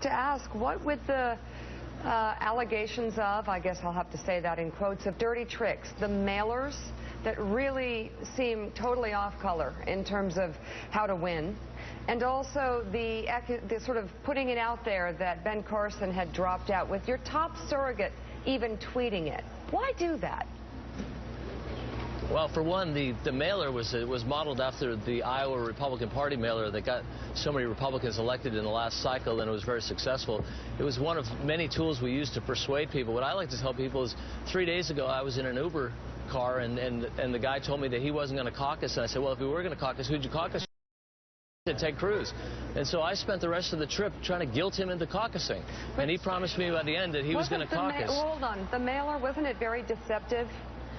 to ask, what with the allegations of, I guess I'll have to say that in quotes, of dirty tricks, the mailers that really seem totally off color in terms of how to win, and also the sort of putting it out there that Ben Carson had dropped out, with your top surrogate even tweeting it. Why do that? Well, for one, the mailer was modeled after the Iowa Republican Party mailer that got so many Republicans elected in the last cycle, and it was very successful. It was one of many tools we used to persuade people. What I like to tell people is 3 days ago I was in an Uber car, and the guy told me that he wasn't going to caucus, and I said, well, if we were going to caucus, who'd you caucus? Ted Cruz. And so I spent the rest of the trip trying to guilt him into caucusing. And he promised me by the end that he was going to caucus. Hold on. The mailer, wasn't it very deceptive?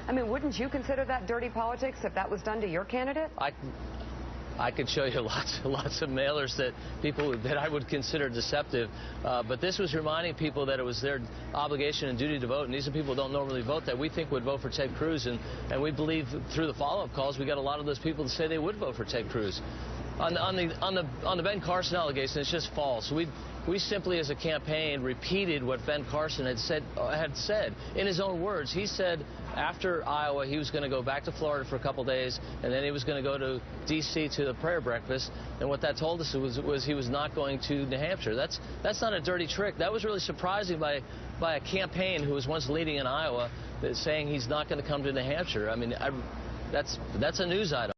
I mean, wouldn't you consider that dirty politics if that was done to your candidate? I could show you lots of mailers that I would consider deceptive, but this was reminding people that it was their obligation and duty to vote, and these are people who don't normally vote that we think would vote for Ted Cruz, and we believe through the follow-up calls we got a lot of those people to say they would vote for Ted Cruz. On the Ben Carson allegation, it's just false. We simply, as a campaign, repeated what Ben Carson had said in his own words. He said after Iowa he was going to go back to Florida for a couple days, and then he was going to go to D.C. to the prayer breakfast. And what that told us was he was not going to New Hampshire. That's not a dirty trick. That was really surprising by a campaign who was once leading in Iowa, saying he's not going to come to New Hampshire. I mean, that's a news item.